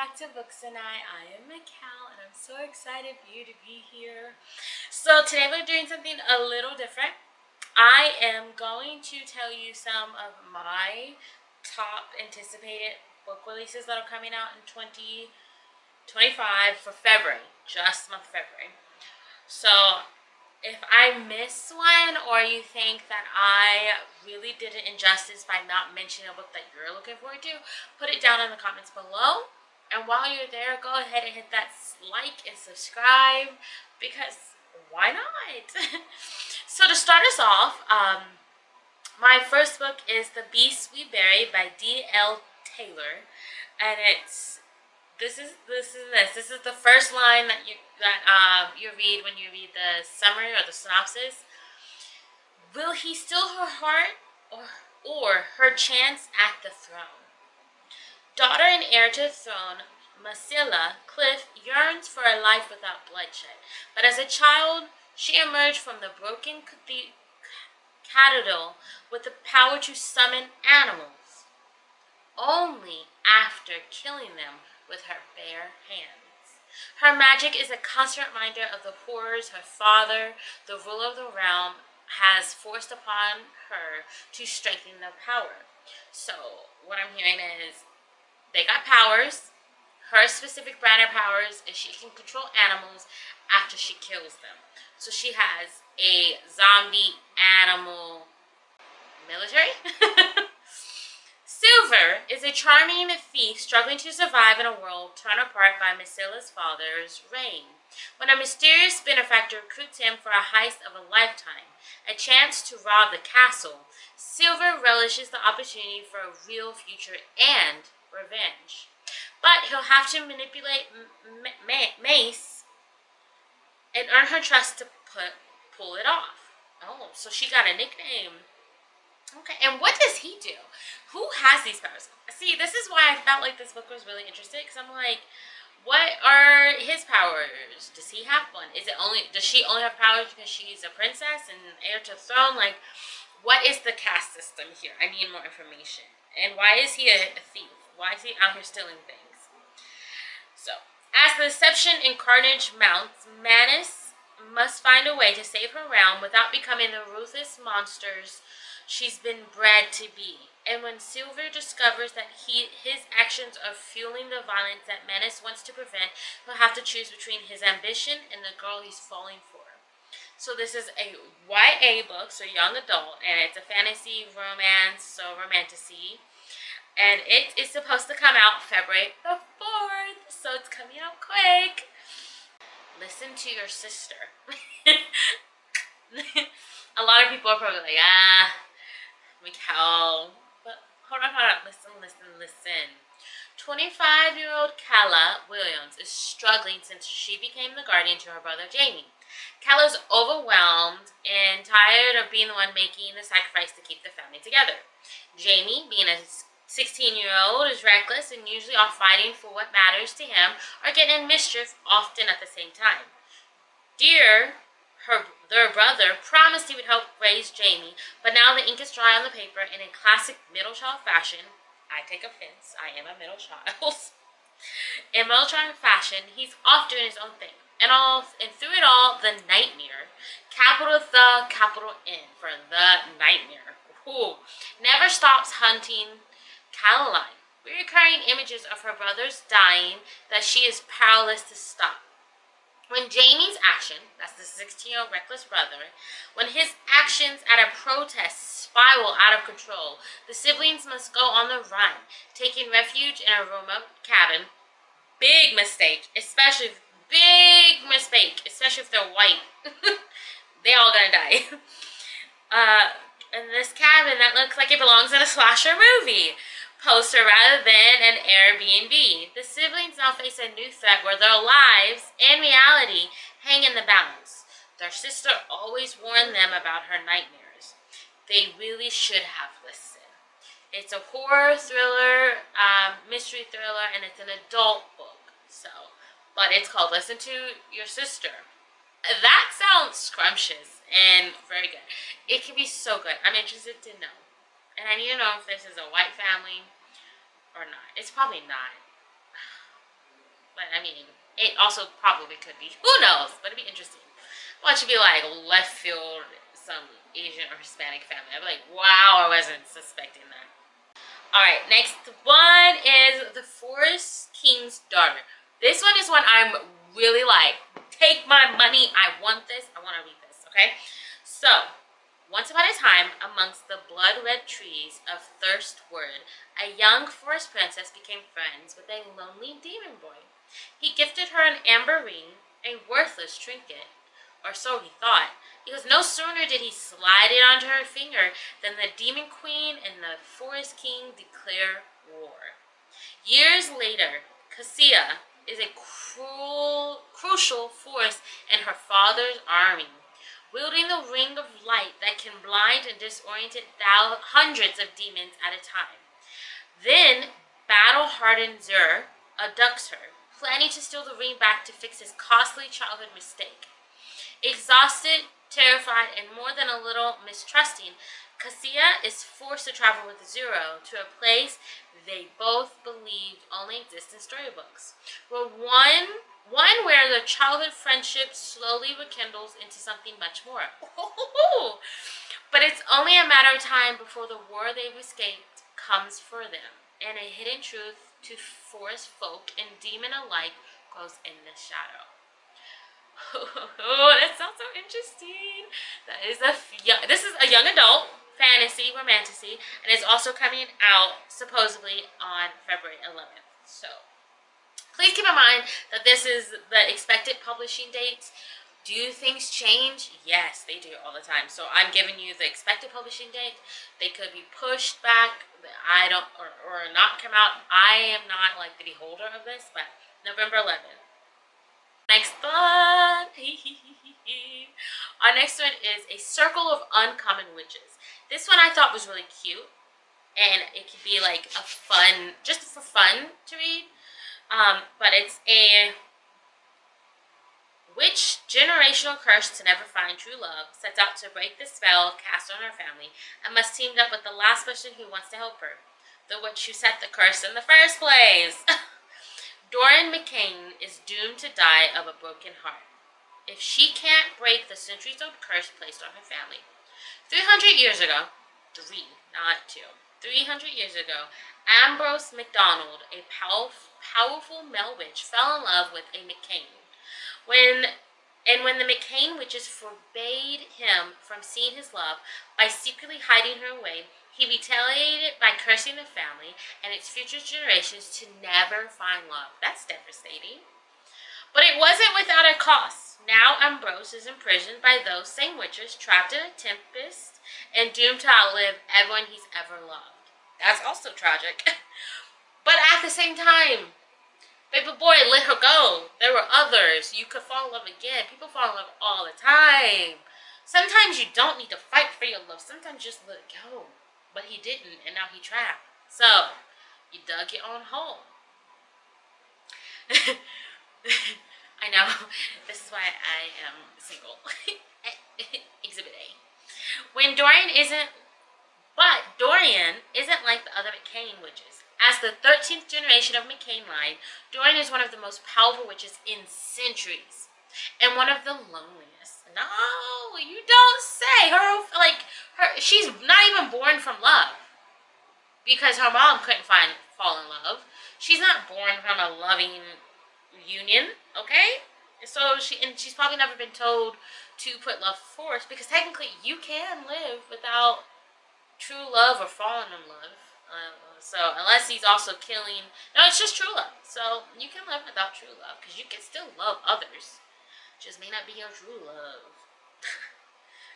back to Books and I am Mikal, and I'm so excited for you to be here. So today we're doing something a little different. I am going to tell you some of my top anticipated book releases that are coming out in 2025 for February, just month February. So if I miss one, or you think that I really did it injustice by not mentioning a book that you're looking forward to, put it down in the comments below. And while you're there, go ahead and hit that like and subscribe, because why not? So to start us off, my first book is The Beast We Bury by D.L. Taylor, and this is the first line that you read when you read the summary or the synopsis. Will he steal her heart or her chance at the throne? Daughter and heir to the throne, Masilla Cliff yearns for a life without bloodshed, but as a child, she emerged from the broken cathedral with the power to summon animals, only after killing them with her bare hands. Her magic is a constant reminder of the horrors her father, the ruler of the realm, has forced upon her to strengthen their power. So, what I'm hearing is they got powers. Her specific brand of powers is she can control animals after she kills them. So she has a zombie animal military. Silver is a charming thief struggling to survive in a world torn apart by Masilla's father's reign. When a mysterious benefactor recruits him for a heist of a lifetime, a chance to rob the castle, Silver relishes the opportunity for a real future and revenge. But he'll have to manipulate Mace and earn her trust to pull it off. Oh, so she got a nickname. Okay, and what does he do? Who has these powers? See, this is why I felt like this book was really interesting, because I'm like, what are his powers? Does he have one? Does she only have powers because she's a princess and heir to the throne? Like, what is the caste system here? I need more information. And why is he a thief? Why is he out here stealing things? So, as the deception and carnage mounts, Manus must find a way to save her realm without becoming the ruthless monsters she's been bred to be. And when Silver discovers that his actions are fueling the violence that Manus wants to prevent, he'll have to choose between his ambition and the girl he's falling for. So this is a YA book, so young adult, and it's a fantasy, romance, so romantasy. And it is supposed to come out February the 4th, so it's coming out quick. Listen to your sister. A lot of people are probably like, Mikal. But hold on. Listen. 25-year-old Calla Williams is struggling since she became the guardian to her brother Jamie. Calla's overwhelmed and tired of being the one making the sacrifice to keep the family together. Jamie, being a 16-year-old, is reckless and usually off fighting for what matters to him or getting in mischief often at the same time. Their brother promised he would help raise Jamie, but now the ink is dry on the paper, and in classic middle child fashion, I take offense, I am a middle child. In middle child fashion, he's off doing his own thing. And through it all, the nightmare, capital the, capital N for the nightmare, never stops hunting Caroline, recurring images of her brothers dying that she is powerless to stop. When Jamie's action, that's the 16-year-old reckless brother, when his actions at a protest spiral out of control, the siblings must go on the run, taking refuge in a remote cabin. Big mistake, especially if they're white. They all gonna die. In this cabin that looks like it belongs in a slasher movie poster rather than an Airbnb. The siblings now face a new threat where their lives and reality hang in the balance. Their sister always warned them about her nightmares. They really should have listened. It's a horror thriller, mystery thriller, and it's an adult book. But it's called Listen to Your Sister. That sounds scrumptious and very good. It can be so good. I'm interested to know. And I need to know if this is a white family or not. It's probably not. But I mean, it also probably could be. Who knows? But it'd be interesting. Watch it be like left field, some Asian or Hispanic family. I'd be like, wow, I wasn't suspecting that. All right, next one is the Forest King's Daughter. This one is one I'm really like, take my money. I want this. I want to read this. Okay, so once upon a time, amongst the blood-red trees of Thirstwood, a young forest princess became friends with a lonely demon boy. He gifted her an amber ring, a worthless trinket, or so he thought, because no sooner did he slide it onto her finger than the demon queen and the forest king declare war. Years later, Cassia is a crucial force in her father's army, wielding the ring of light that can blind and disorient hundreds of demons at a time. Then, battle-hardened Zur abducts her, planning to steal the ring back to fix his costly childhood mistake. Exhausted, terrified, and more than a little mistrusting, Cassia is forced to travel with Zero to a place they both believed only exists in storybooks, one where the childhood friendship slowly rekindles into something much more. But it's only a matter of time before the war they've escaped comes for them, and a hidden truth to forest folk and demon alike grows in the shadow. Oh, that sounds so interesting. That is this is a young adult fantasy romantasy, and it's also coming out supposedly on February 11th. So please keep in mind that this is the expected publishing dates. Do things change? Yes, they do all the time. So I'm giving you the expected publishing date. They could be pushed back. I don't or not come out. I am not like the beholder of this, but November 11th. Next one. Our next one is A Circle of Uncommon Witches. This one I thought was really cute, and it could be like a fun, just for fun to read. But it's a witch generational curse to never find true love sets out to break the spell cast on her family and must team up with the last person who wants to help her, the witch who set the curse in the first place. Dorian McCain is doomed to die of a broken heart if she can't break the centuries-old curse placed on her family. 300 years ago, not two, 300 years ago, Ambrose MacDonald, a powerful male witch, fell in love with a McCain. When the McCain witches forbade him from seeing his love by secretly hiding her away, he retaliated by cursing the family and its future generations to never find love. That's devastating. But it wasn't without a cost. Now Ambrose is imprisoned by those same witches, trapped in a tempest, and doomed to outlive everyone he's ever loved. That's also tragic. But at the same time, baby boy let her go. There were others. You could fall in love again. People fall in love all the time. Sometimes you don't need to fight for your love. Sometimes just let it go. But he didn't, and now he trapped. So, you dug your own hole. I know. This is why I am single. Exhibit A. Dorian isn't like the other McCain witches. As the 13th generation of McCain line, Dorian is one of the most powerful witches in centuries. And one of the loneliest. No, you don't say. She's not even born from love. Because her mom couldn't fall in love. She's not born from a loving union, okay? She's probably never been told to put love first, because technically you can live without true love or falling in love. So unless he's also killing, no, it's just true love. So you can live without true love because you can still love others. Just may not be your true love.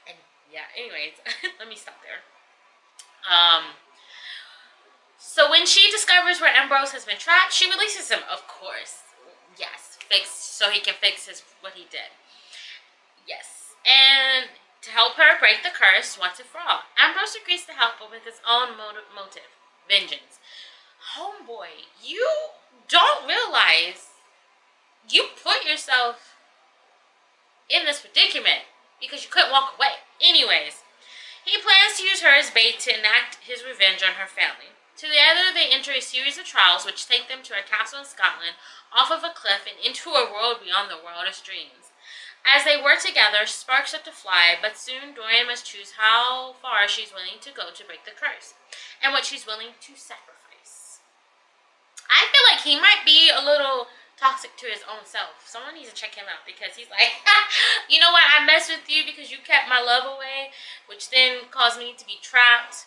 And yeah, anyways, let me stop there. So when she discovers where Ambrose has been trapped, she releases him, of course. Yes, so he can fix what he did. Yes, and to help her break the curse once and for all, Ambrose agrees to help, but with his own motive, vengeance. Homeboy, you don't realize you put yourself in this predicament because you couldn't walk away. Anyways, he plans to use her as bait to enact his revenge on her family. Together, they enter a series of trials which take them to a castle in Scotland, off of a cliff, and into a world beyond the wildest dreams. As they work together, sparks start to fly, but soon Dorian must choose how far she's willing to go to break the curse, and what she's willing to sacrifice. I feel like he might be a little toxic to his own self. Someone needs to check him out because he's like, you know what? I messed with you because you kept my love away, which then caused me to be trapped.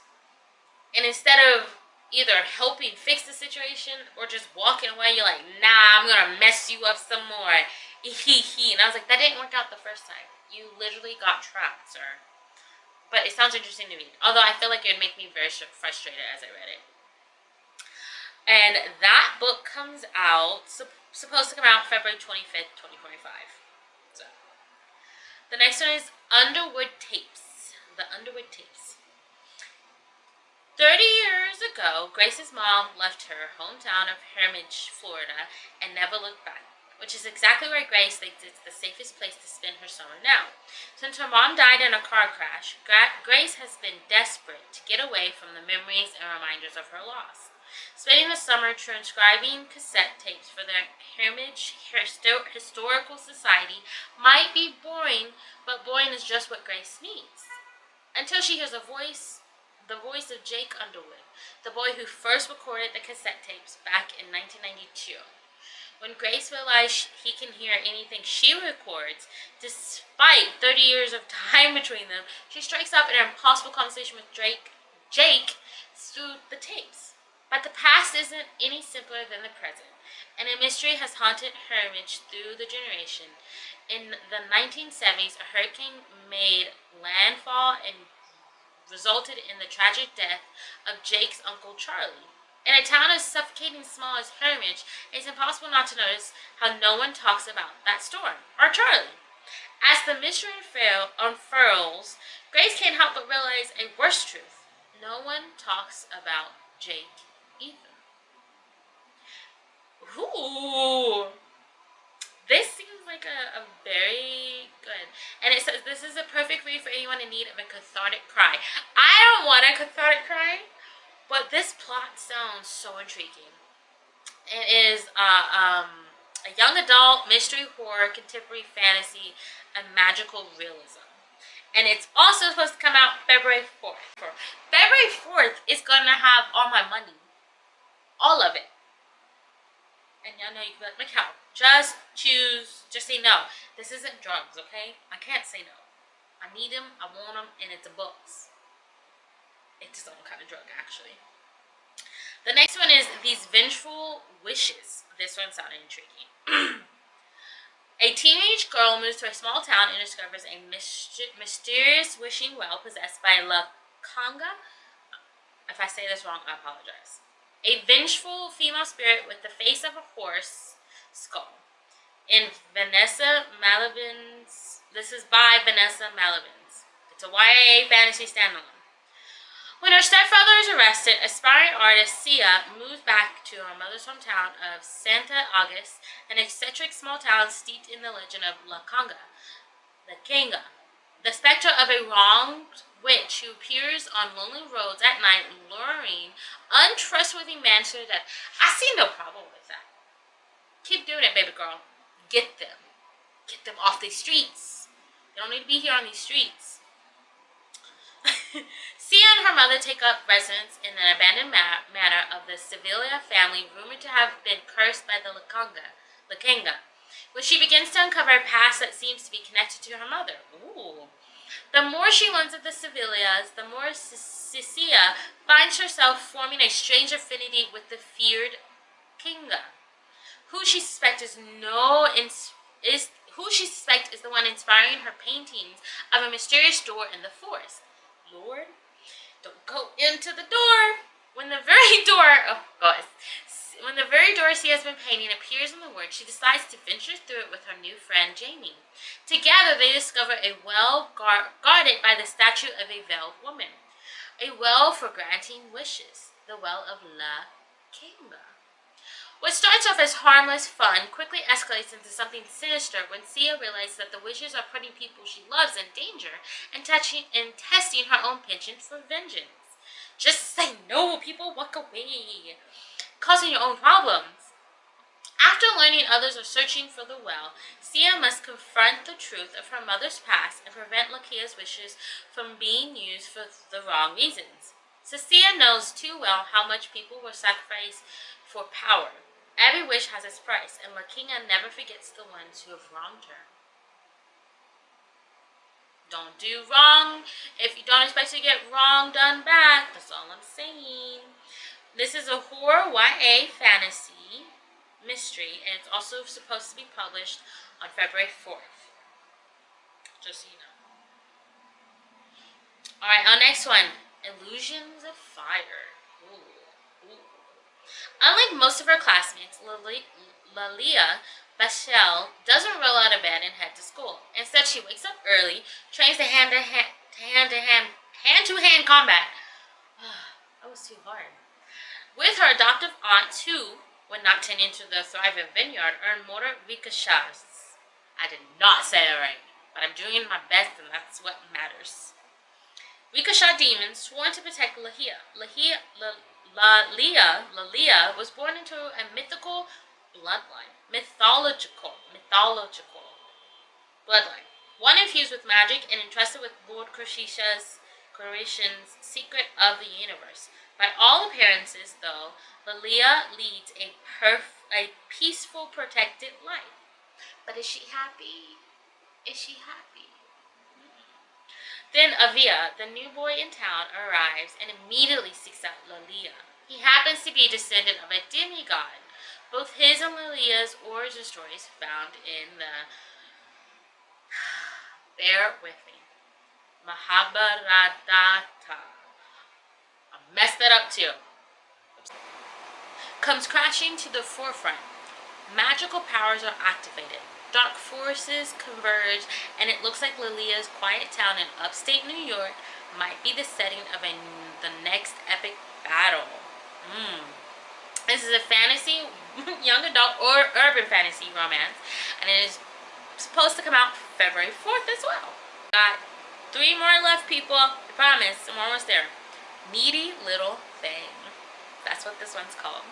And instead of either helping fix the situation or just walking away, you're like, nah, I'm gonna mess you up some more. And I was like, that didn't work out the first time. You literally got trapped, sir. But it sounds interesting to me. Although I feel like it would make me very frustrated as I read it. And that book comes out, supposed to come out February 25th, 2025. So, the next one is Underwood Tapes. The Underwood Tapes. 30 years ago, Grace's mom left her hometown of Hermitage, Florida, and never looked back, which is exactly where Grace thinks it's the safest place to spend her summer now. Since her mom died in a car crash, Grace has been desperate to get away from the memories and reminders of her loss. Spending the summer transcribing cassette tapes for the Hermitage Historical Society might be boring, but boring is just what Grace needs. Until she hears the voice of Jake Underwood, the boy who first recorded the cassette tapes back in 1992. When Grace realizes he can hear anything she records, despite 30 years of time between them, she strikes up an impossible conversation with Jake through the tapes. But the past isn't any simpler than the present, and a mystery has haunted Hermitage through the generation. In the 1970s, a hurricane made landfall and resulted in the tragic death of Jake's uncle Charlie. In a town as suffocating small as Hermitage, it's impossible not to notice how no one talks about that storm, or Charlie. As the mystery unfurls, Grace can't help but realize a worse truth. No one talks about Jake either. Ooh! This seems like a very good. And it says this is a perfect read for anyone in need of a cathartic cry. I don't want a cathartic cry, but this plot sounds so intriguing. It is a young adult mystery horror, contemporary fantasy, and magical realism. And it's also supposed to come out February 4th. February 4th is going to have all my money. All of it. And y'all know you can be like, Mikhail, just say no. This isn't drugs, okay? I can't say no. I need them, I want them, and it's a books. It's its own kind of drug, actually. The next one is These Vengeful Wishes. This one sounded intriguing. A teenage girl moves to a small town and discovers a mysterious wishing well possessed by Lakanga. If I say this wrong, I apologize. A vengeful female spirit with the face of a horse skull. In Vanessa Malavin's. This is by Vanessa Malavin's. It's a YA fantasy standalone. When her stepfather is arrested, aspiring artist Sia moves back to her mother's hometown of Santa August, an eccentric small town steeped in the legend of Lakanga. The specter of a wronged witch who appears on lonely roads at night, luring untrustworthy men to their death. I see no problem with that. Keep doing it, baby girl. Get them. Get them off these streets. They don't need to be here on these streets. Sia and her mother take up residence in an abandoned manor of the Sevilla family rumored to have been cursed by the Lakanga. When she begins to uncover a past that seems to be connected to her mother. Ooh. The more she learns of the Sevillas, the more Sia finds herself forming a strange affinity with the feared Kinga, who she suspects is the one inspiring her paintings of a mysterious door in the forest. Lord, don't go into the door. When the very door she has been painting appears in the work, she decides to venture through it with her new friend Jamie. Together, they discover a well guarded by the statue of a veiled woman. A well for granting wishes. The well of La Kinga. What starts off as harmless fun quickly escalates into something sinister when Sia realizes that the wishes are putting people she loves in danger and testing her own penchant for vengeance. Just say no, people, walk away. Causing your own problems. After learning others are searching for the well, Sia must confront the truth of her mother's past and prevent Lakia's wishes from being used for the wrong reasons. So Sia knows too well how much people will sacrifice for power. Every wish has its price, and Lakia never forgets the ones who have wronged her. Don't do wrong if you don't expect to get wrong done back. That's all I'm saying. This is a horror YA fantasy mystery, and it's also supposed to be published on February 4th. Just so you know. Alright, our next one. Illusions of Fire. Ooh. Unlike most of her classmates, Lalia Bashel doesn't roll out of bed and head to school. Instead, she wakes up early, trains to hand-to-hand combat. That was too hard. With her adoptive aunt, who, when not tending to the thriving vineyard, earned motor ricochet. I did not say it right, but I'm doing my best, and that's what matters. Ricochet demons sworn to protect Lalia. Lalia was born into a mythical bloodline. Mythological bloodline. One infused with magic and entrusted with Lord Krishna's secret of the universe. By all appearances, though, Lalia leads a peaceful, protected life. But is she happy? Is she happy? Then Avia, the new boy in town, arrives and immediately seeks out Lalia. He happens to be a descendant of a demigod. Both his and Lalia's origin stories found in the bear with me, Mahabharata. I messed that up too. Comes crashing to the forefront. Magical powers are activated. Dark forces converge, and it looks like Lalia's quiet town in upstate New York might be the setting of the next epic battle. This is a fantasy, young adult, or urban fantasy romance, and it is supposed to come out February 4th as well. Got 3 more left, people. I promise. I'm almost there. Needy Little Thing. That's what this one's called.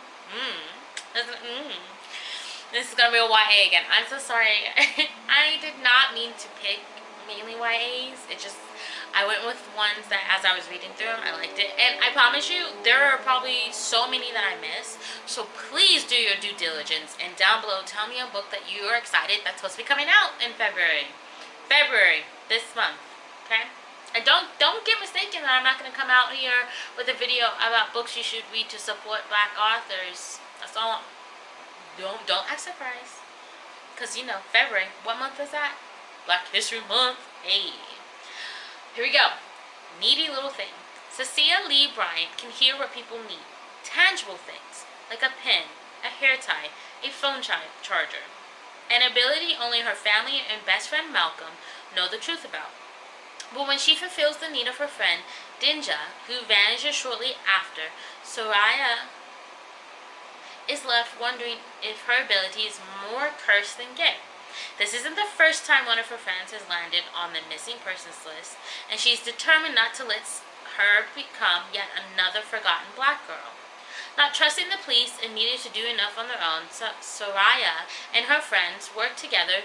This is going to be a YA again. I'm so sorry. I did not mean to pick mainly YAs. I went with ones that as I was reading through them, I liked it. And I promise you, there are probably so many that I missed. So please do your due diligence. And down below, tell me a book that you are excited that's supposed to be coming out in February. This month. Okay? And don't get mistaken that I'm not going to come out here with a video about books you should read to support Black authors. That's all. Don't act surprised. Because, February. What month is that? Black History Month. Hey. Here we go. Needy Little Thing. Cecilia Lee Bryant can hear what people need. Tangible things. Like a pen, a hair tie, a phone charger. An ability only her family and best friend Malcolm know the truth about. But when she fulfills the need of her friend, Dinja, who vanishes shortly after, Soraya is left wondering if her ability is more cursed than gift. This isn't the first time one of her friends has landed on the missing persons list, and she's determined not to let her become yet another forgotten Black girl. Not trusting the police and needing to do enough on their own, Soraya and her friends work together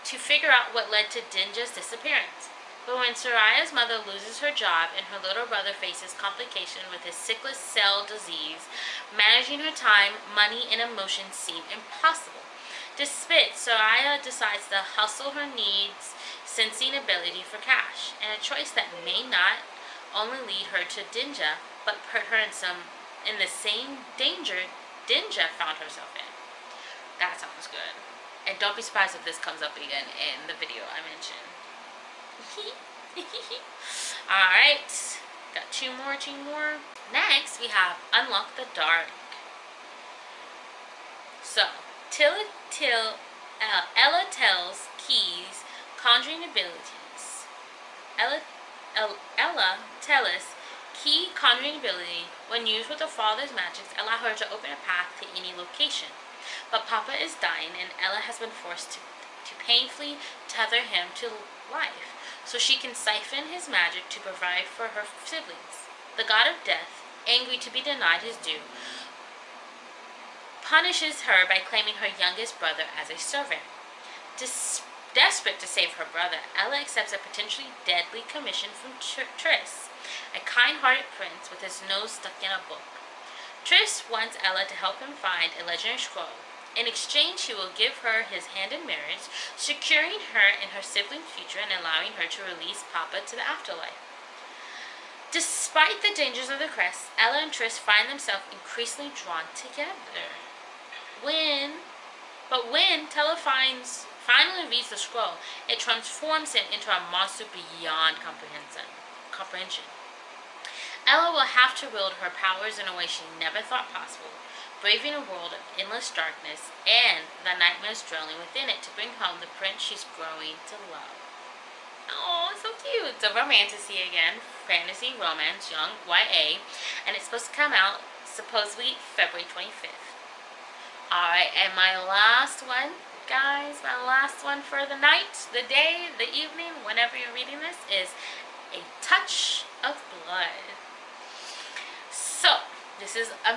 to figure out what led to Dinja's disappearance. But when Soraya's mother loses her job and her little brother faces complication with his sickle cell disease, managing her time, money, and emotions seem impossible. Despite, Soraya decides to hustle her needs, sensing ability for cash, and a choice that may not only lead her to Dinja, but put her in the same danger Dinja found herself in. That sounds good. And don't be surprised if this comes up again in the video I mentioned. Alright, got two more. Next, we have Unlock the Dark. So, Ella tells Key's conjuring abilities. Ella tells Key conjuring ability, when used with her father's magics, allow her to open a path to any location. But Papa is dying, and Ella has been forced to painfully tether him to life, so she can siphon his magic to provide for her siblings. The god of death, angry to be denied his due, punishes her by claiming her youngest brother as a servant. Desperate to save her brother, Ella accepts a potentially deadly commission from Triss, a kind-hearted prince with his nose stuck in a book. Triss wants Ella to help him find a legendary scroll. In exchange, he will give her his hand in marriage, securing her in her sibling's future and allowing her to release Papa to the afterlife. Despite the dangers of the quest, Ella and Triss find themselves increasingly drawn together. When Tella finally reads the scroll, it transforms him into a monster beyond comprehension. Ella will have to wield her powers in a way she never thought possible, braving a world of endless darkness and the nightmares dwelling within it to bring home the prince she's growing to love. Oh, so cute. It's a romantasy again, fantasy romance, young YA, and it's supposed to come out supposedly February 25th. Alright, and my last one, guys, my last one for the night, the day, the evening, whenever you're reading this, is A Touch of Blood. So, this is a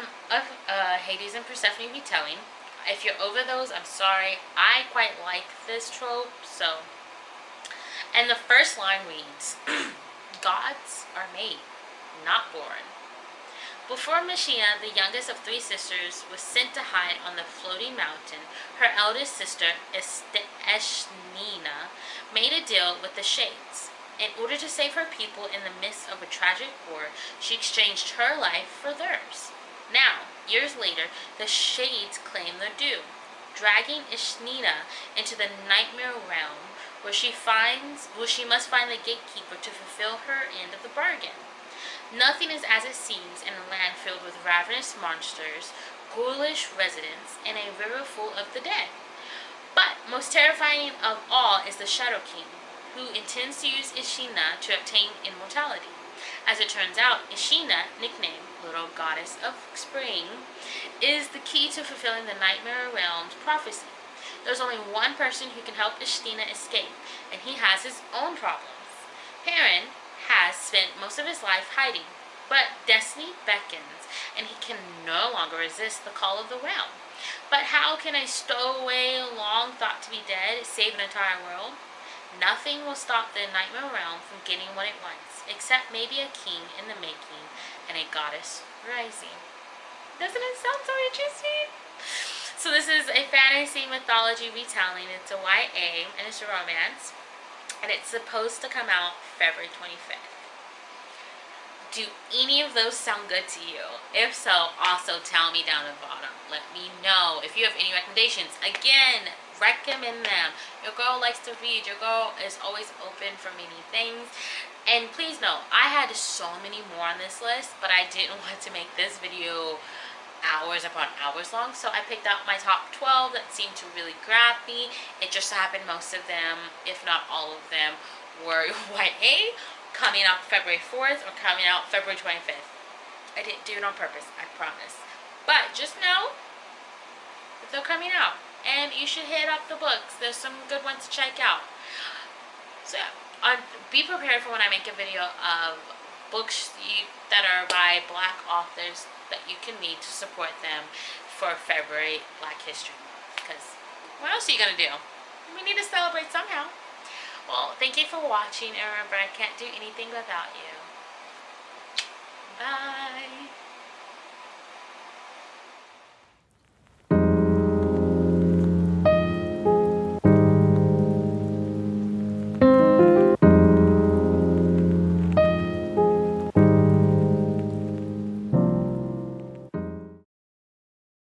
Hades and Persephone retelling. If you're over those, I'm sorry. I quite like this trope, so. And the first line reads, gods are made, not born. Before Machina, the youngest of three sisters, was sent to hide on the floating mountain, her eldest sister, Eshnina, made a deal with the Shades. In order to save her people in the midst of a tragic war, she exchanged her life for theirs. Now, years later, the Shades claim their due, dragging Eshnina into the nightmare realm, where she must find the gatekeeper to fulfill her end of the bargain. Nothing is as it seems in a land filled with ravenous monsters, ghoulish residents, and a river full of the dead. But most terrifying of all is the Shadow King, who intends to use Ishina to obtain immortality. As it turns out, Ishina, nicknamed Little Goddess of Spring, is the key to fulfilling the Nightmare Realm's prophecy. There's only one person who can help Ishina escape, and he has his own problems. Perrin has spent most of his life hiding, but destiny beckons, and he can no longer resist the call of the realm. But how can a stowaway, long thought to be dead, save an entire world? Nothing will stop the Nightmare Realm from getting what it wants, except maybe a king in the making and a goddess rising. Doesn't it sound so interesting? So this is a fantasy mythology retelling. It's a YA, and it's a romance. And it's supposed to come out February 25th. Do any of those sound good to you? If so, also tell me down at the bottom. Let me know if you have any recommendations. Again, recommend them. Your girl likes to read. Your girl is always open for many things. And please know, I had so many more on this list, but I didn't want to make this video hours upon hours long, so I picked out my top 12 that seemed to really grab me. It just happened most of them, if not all of them, were YA, coming out February 4th or coming out February 25th. I didn't do it on purpose, I promise. But just know that they're coming out, and you should hit up the books. There's some good ones to check out. So yeah, be prepared for when I make a video of books that are by Black authors that you can read to support them for February Black History Month. Because what else are you going to do? We need to celebrate somehow. Well, thank you for watching, and remember, I can't do anything without you.